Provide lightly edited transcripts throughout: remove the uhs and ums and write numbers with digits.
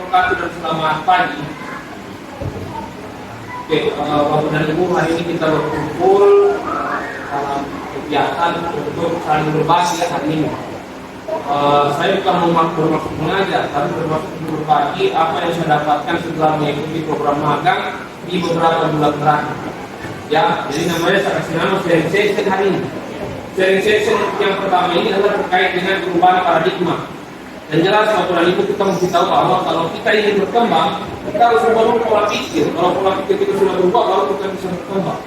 wabarakatuh dan selamat pagi. Oke, Bapak dan Ibu, hari ini kita berkumpul dalam kegiatan untuk saling berbagi hari ini. Saya bukan bermaksud mengajar, tapi bermaksud berbagi apa yang saya dapatkan setelah mengikuti program magang di beberapa bulan terakhir. Ya, jadi namanya saya kasih nama sharing session hari ini. Sharing session yang pertama ini adalah terkait dengan perubahan paradigma. Dan jelas Bapak dan Ibu, kita mesti tahu bahwa kalau kita ingin berkembang, kita harus membangun pola pikir. Kalau pola pikir kita sudah berubah, baru kita bisa berkembang.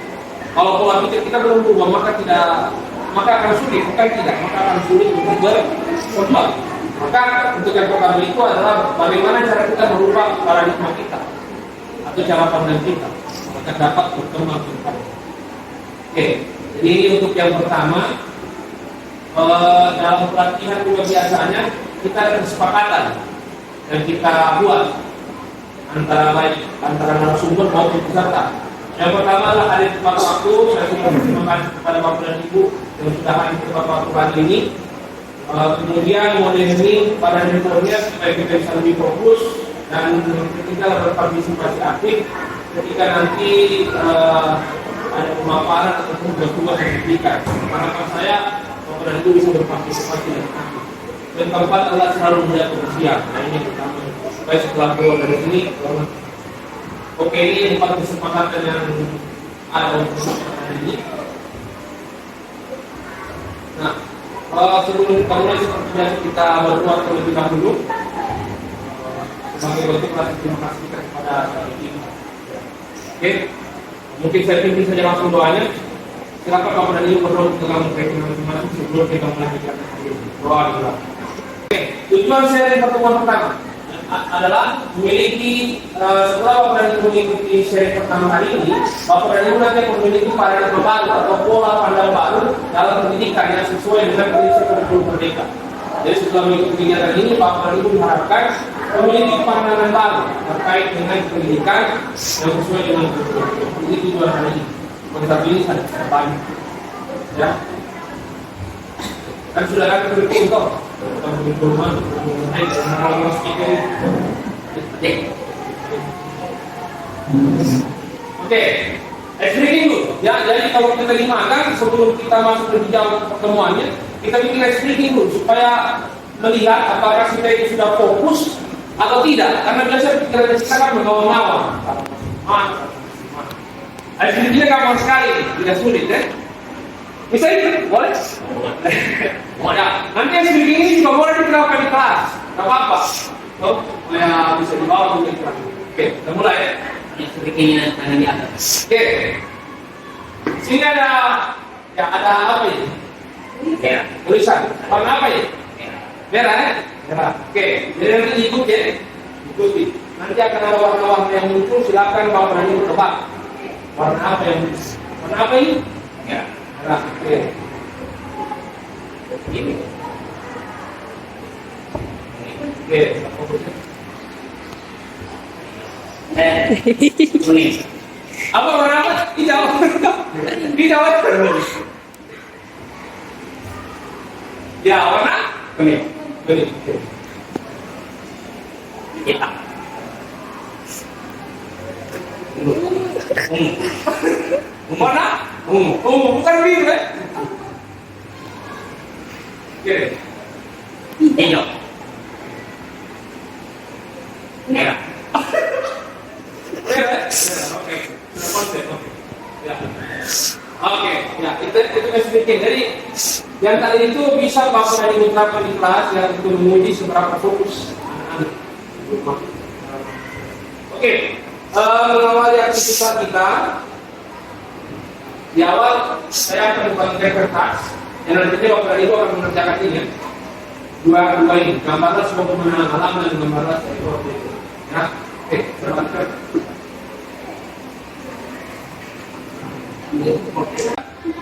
Kalau pola pikir kita belum berubah, maka akan sulit, maka akan sulit untuk berkembang. Maka untuk yang pertama itu adalah bagaimana cara kita merubah paradigma kita atau cara pandang kita, maka dapat berkembang kita. Oke, jadi ini untuk yang pertama. Dalam pelatihan juga biasanya kita ada kesepakatan yang kita buat antara narasumber maupun peserta. Yang pertama adalah hadir tepat waktu. Saya sudah berterima kasih kepada Bapak dan Ibu yang sudah hadir tepat waktu hari ini. Kemudian model ini pada handphonenya supaya kita bisa lebih fokus dan ketika berpartisipasi aktif ketika nanti ada pemaparan ataupun tugas sertifikat. Harapan saya Bapak dan Ibu bisa berpartisipasi dan aktif. Dan keempat adalah selalu melihat kebersihan. Nah ini pertama supaya setelah keluar dari sini. Oke, ini 4 kesepakatan yang ada untuk kesepakatan ini. Nah, sebelum kita mulai seperti biasa kita berdoa terlebih dahulu. Sebagai bentuk rasa terima kasih kita kepada tim. Oke, mungkin saya pimpin saja langsung doanya. Silakan Bapak dan Ibu berdoa untuk kamu masing-masing sebelum kita mulai kegiatan hari ini. Doa dulu. Oke, tujuan sharing pertemuan pertama adalah memiliki setelah Bapak dan Ibu mengikuti sharing pertama hari ini, Bapak dan Ibu nanti memiliki paradigma baru atau pola pandang baru dalam pendidikan yang sesuai dengan prinsip kurikulum merdeka. Jadi setelah mengikuti kegiatan ini, Bapak dan Ibu diharapkan memiliki pandangan baru terkait dengan pendidikan yang sesuai dengan kurikulum. Ini tujuan hari ini. Kita pilih ada depan, ya. Kan sudah ada kurikulum kok. Oke, explaining dulu. Ya, jadi kalau kita dimakan sebelum kita masuk lebih jauh ke pertemuannya, kita bikin explaining dulu supaya melihat apakah kita itu sudah fokus atau tidak. Karena biasanya pikiran kita kan mengawang-awang. Explaining gampang sekali, tidak sulit, ya. Misalnya, boleh? Boleh. Nanti speaking ini juga boleh diterapkan di kelas. Tidak apa-apa. Oh, ya bisa dibawa ke kelas. Oke, kita mulai ya. Speakingnya tangan di atas. Oke. Sini ada apa ini? Merah. Tulisan. Warna apa ini? Merah ya? Merah. Oke. Jadi nanti ikut ya. Ikuti. Nanti akan ada warna-warna yang muncul. Silakan Bapak dan Ibu tebak. Warna apa yang muncul? Warna apa ini? Merah. Merah. Oke. Ini. Oke. Kuning. Apa warna apa? Hijau. Hijau. Ya, warna Kuning. kuning. Hitam. Warna ungu. Bukan biru ya? Oke. Hijau. Merah. Oke. Konsep. Ya. Oke. Ya, itu speaking. Jadi yang tadi itu bisa Bapak dan Ibu terapkan di kelas yang untuk menguji seberapa fokus anak-anak. Oke. Mengawali aktivitas kita. Di awal saya akan membagikan kertas yang nantinya Bapak dan Ibu akan mengerjakan ini. Dua ini, gambarlah sebuah pemandangan alam dan gambarlah sebuah itu. Ya, oke, berangkat.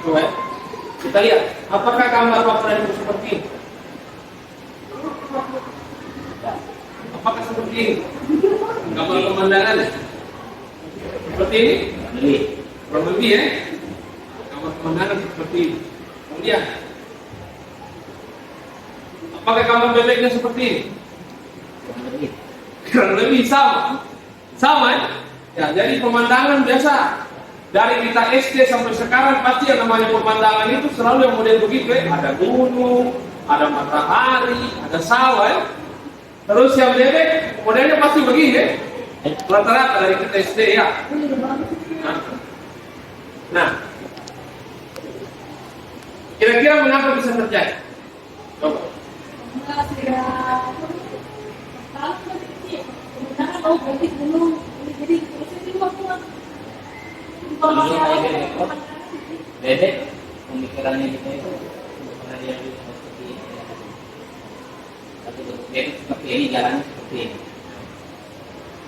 Coba kita lihat, apakah gambar Bapak dan Ibu seperti ini? Apakah seperti ini? Gambar pemandangan seperti ini? Ini. Kurang lebih ya. Gambar pemandangan seperti ini. Kemudian apakah gambar bebeknya seperti ini? Ini. kurang lebih sama ya. Ya, jadi pemandangan biasa dari kita SD sampai sekarang pasti yang namanya pemandangan itu selalu yang model begitu ya. Ada gunung, ada matahari, ada sawah ya. Terus yang bebek modelnya pasti begini ya. Rata-rata dari kita SD ya. Nah, kira-kira mengapa bisa terjadi? Coba. Bebek pemikirannya kita itu karena dia seperti ini. Tapi bebek seperti ini, jalannya seperti ini.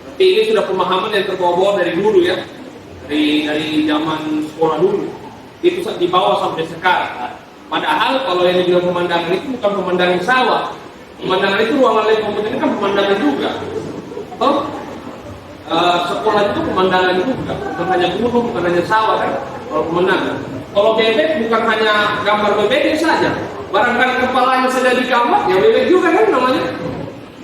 Tapi ini sudah pemahaman yang terbawa dari dulu ya, dari zaman sekolah dulu. Itu dibawa sampai sekarang. Padahal kalau yang dibilang pemandangan itu bukan pemandangan sawah. Pemandangan itu ruangan lain komputer ini kan pemandangan juga. Oh, sekolah itu pemandangan juga, bukan hanya gunung, bukan hanya sawah kan. Kalau pemandangan, kalau bebek bukan hanya gambar bebek saja. Barangkali kepalanya saja digambar, ya bebek juga kan namanya.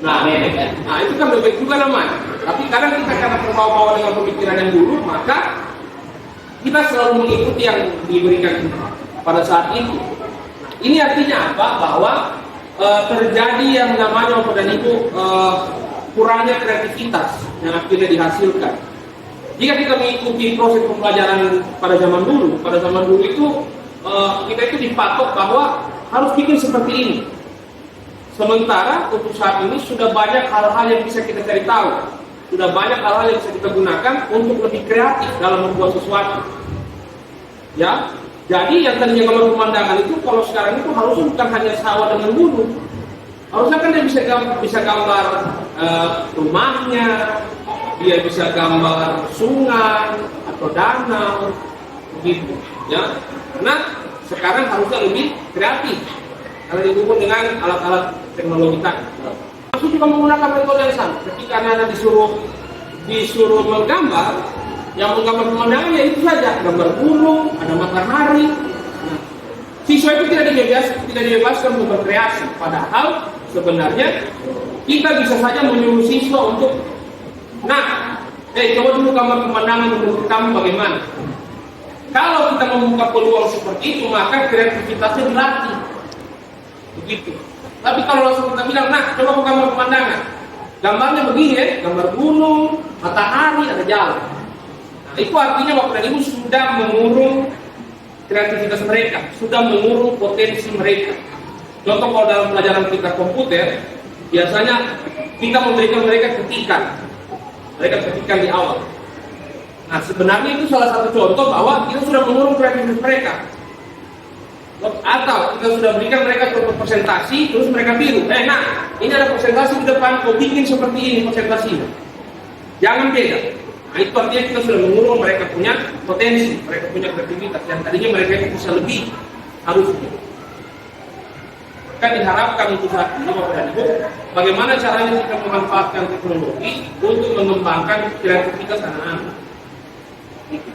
Nah, bebek kan. Nah, itu kan bebek juga namanya. Tapi kadang kita karena terbawa-bawa dengan pemikiran yang dulu, maka kita selalu mengikuti yang diberikan pada saat itu. Ini artinya apa? Bahwa terjadi yang namanya pada itu kurangnya kreativitas yang akhirnya dihasilkan. Jika kita mengikuti proses pembelajaran pada zaman dulu itu kita itu dipatok bahwa harus bikin seperti ini. Sementara untuk saat ini sudah banyak hal-hal yang bisa kita cari tahu, sudah banyak hal-hal yang bisa kita gunakan untuk lebih kreatif dalam membuat sesuatu. Ya, jadi yang tadinya gambar pemandangan itu kalau sekarang itu harusnya bukan hanya sawah dengan gunung. Harusnya kan dia bisa gambar rumahnya, dia bisa gambar sungai atau danau, begitu. Ya, karena sekarang harusnya lebih kreatif karena didukung dengan alat-alat teknologi tadi. Masih juga menggunakan metode yang sama. Ketika anak-anak disuruh menggambar, yang menggambar pemandangan ya itu saja, gambar gunung, ada matahari. Nah, siswa itu tidak dibebaskan untuk berkreasi. Padahal sebenarnya kita bisa saja menyuruh siswa untuk, coba dulu gambar pemandangan menurut kamu bagaimana? Kalau kita membuka peluang seperti itu, maka kreativitasnya dilatih. Begitu. Tapi kalau langsung kita bilang, coba aku gambar pemandangan. Gambarnya begini ya, gambar gunung, matahari, ada jalan. Nah, itu artinya Bapak dan Ibu sudah mengurung kreativitas mereka, sudah mengurung potensi mereka. Contoh kalau dalam pelajaran kita komputer, biasanya kita memberikan mereka ketikan di awal. Nah, sebenarnya itu salah satu contoh bahwa kita sudah mengurung kreativitas mereka. Atau kita sudah berikan mereka contoh presentasi, terus mereka biru. Ini ada presentasi di depan, kau bikin seperti ini presentasinya. Jangan beda. Nah, itu artinya kita sudah mengurung mereka punya potensi, mereka punya kreativitas yang tadinya mereka itu bisa lebih harusnya. Kan diharapkan untuk saat ini Bapak dan Ibu, bagaimana caranya kita memanfaatkan teknologi untuk mengembangkan kreativitas anak-anak.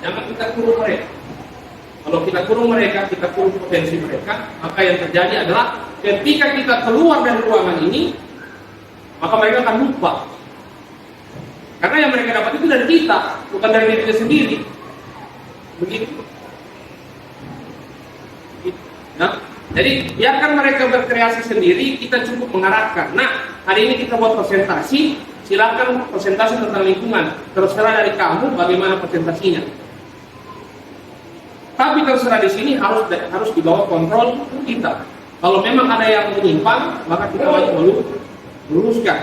Jangan kita kurung mereka. Kalau kita kurung mereka, kita kurung potensi mereka, maka yang terjadi adalah ketika kita keluar dari ruangan ini, maka mereka akan lupa. Karena yang mereka dapat itu dari kita, bukan dari diri kita sendiri. Begitu. Nah, jadi biarkan mereka berkreasi sendiri, kita cukup mengarahkan. Hari ini kita buat presentasi, silakan presentasi tentang lingkungan. Terserah dari kamu bagaimana presentasinya. Tapi terserah di sini harus dibawa kontrol kita. Kalau memang ada yang menyimpang, maka kita wajib meluruskan.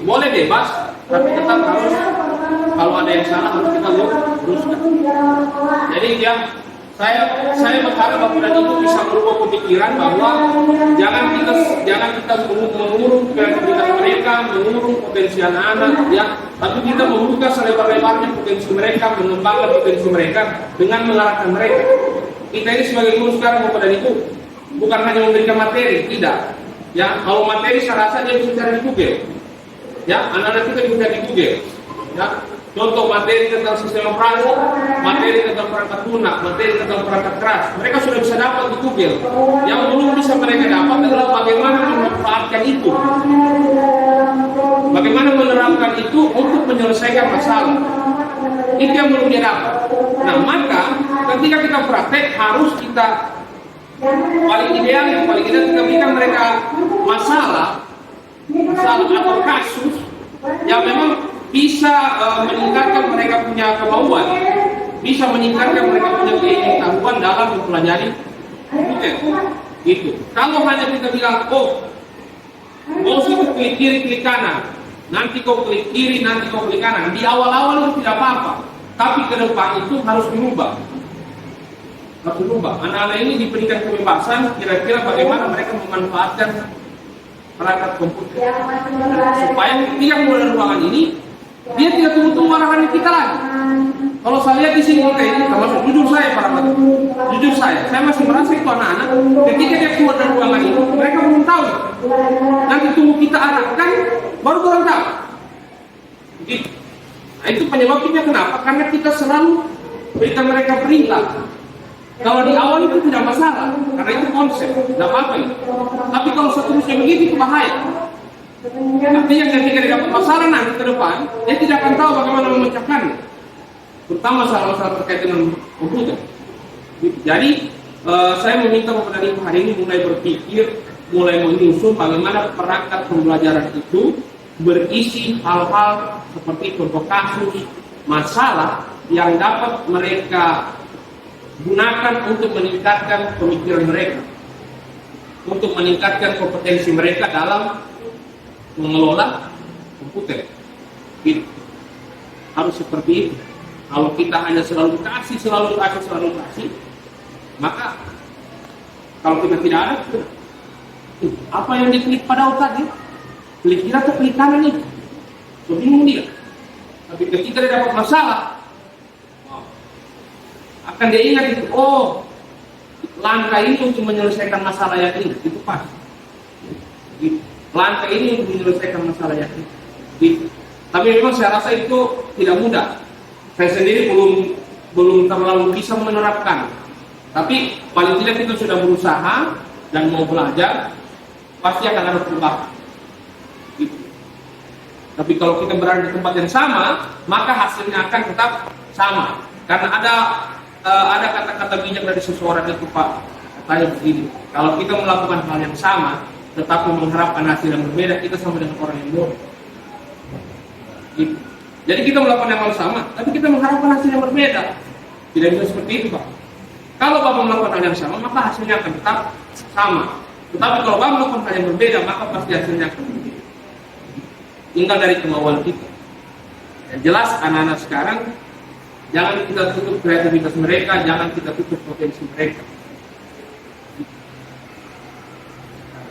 Boleh bebas, tapi tetap harus, kalau ada yang salah harus kita luruskan. Jadi ya, saya berharap Bapak dan Ibu bisa merubah pemikiran bahwa jangan kita mengurung kreativitas mereka, mengurung potensi anak-anak, ya, tapi kita membuka selebar-lebarnya potensi mereka, mengembangkan potensi mereka dengan mengarahkan mereka. Kita ini sebagai guru sekarang Bapak dan Ibu bukan hanya memberikan materi, tidak. Ya, kalau materi saya rasa dia bisa cari di Google. Ya, anak-anak kita bisa di Google. Ya. Contoh materi tentang sistem operasi, materi tentang perangkat lunak, materi tentang perangkat keras, mereka sudah bisa dapat di Google. Yang belum bisa mereka dapat adalah bagaimana memanfaatkan itu, bagaimana menyelesaikan masalah. Itu yang belum dia dapat. Nah, maka ketika kita praktek harus kita paling ideal kita berikan mereka masalah atau kasus yang memang bisa meningkatkan mereka punya kemauan, bisa meningkatkan mereka punya pengetahuan dalam mempelajari komputer. Gitu. Kalau hanya kita bilang, oh, itu klik kiri, klik kanan, nanti kau klik kiri, nanti kau klik kanan, di awal-awal itu tidak apa-apa, tapi ke depan itu harus dirubah. Anak-anak ini diberikan kebebasan kira-kira bagaimana mereka memanfaatkan perangkat komputer supaya ketika mulai ruangan ini dia tidak tunggu-tunggu arahan kita lagi. Kalau saya lihat di sini kita ini, termasuk jujur saya masih merasa itu anak-anak ketika dia keluar dari ruangan ini mereka belum tahu. Nanti tunggu kita arahkan baru orang tahu. Begitu. Nah, itu penyebabnya kenapa? Karena kita selalu berikan mereka perintah. Kalau di awal itu tidak masalah, karena itu konsep, tidak apa-apa itu. Tapi kalau seterusnya begitu, itu bahaya. Artinya ketika dia dapat masalah nanti ke depan, dia tidak akan tahu bagaimana memecahkannya. Terutama masalah-masalah terkait dengan komputer. Jadi, saya meminta kepada ibu hari ini mulai berpikir, mulai menyusun bagaimana perangkat pembelajaran itu berisi hal-hal seperti contoh kasus, masalah yang dapat mereka gunakan untuk meningkatkan pemikiran mereka, untuk meningkatkan kompetensi mereka dalam mengelola komputer. Gitu. Harus seperti itu. Kalau kita hanya selalu kasih, maka kalau kita tidak ada, apa yang diklik pada otak dia? Klik kiri atau klik kanan itu? So bingung dia. Tapi ketika dia dapat masalah, akan dia ingat itu, oh, langkah ini untuk menyelesaikan masalah yang ini, itu pas. Gitu. Langkah ini untuk menyelesaikan masalah yang ini. Gitu. Tapi memang saya rasa itu tidak mudah. Saya sendiri belum terlalu bisa menerapkan. Tapi paling tidak kita sudah berusaha dan mau belajar, pasti akan ada perubahan. Gitu. Tapi kalau kita berada di tempat yang sama, maka hasilnya akan tetap sama. Karena ada kata-kata bijak dari seseorang itu, Pak, katanya begini, kalau kita melakukan hal yang sama tetapi mengharapkan hasil yang berbeda, kita sama dengan orang yang bodoh. Gitu. Jadi kita melakukan hal sama tapi kita mengharapkan hasil yang berbeda, tidak bisa seperti itu, Pak. Kalau Bapak melakukan hal yang sama maka hasilnya akan tetap sama, tetapi kalau Bapak melakukan hal yang berbeda maka pasti hasilnya akan berbeda. Tinggal dari kemauan kita. Yang jelas anak-anak sekarang, jangan kita tutup kreativitas mereka, jangan kita tutup potensi mereka.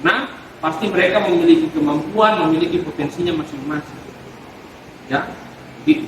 Karena pasti mereka memiliki kemampuan, memiliki potensinya masing-masing. Ya, gitu.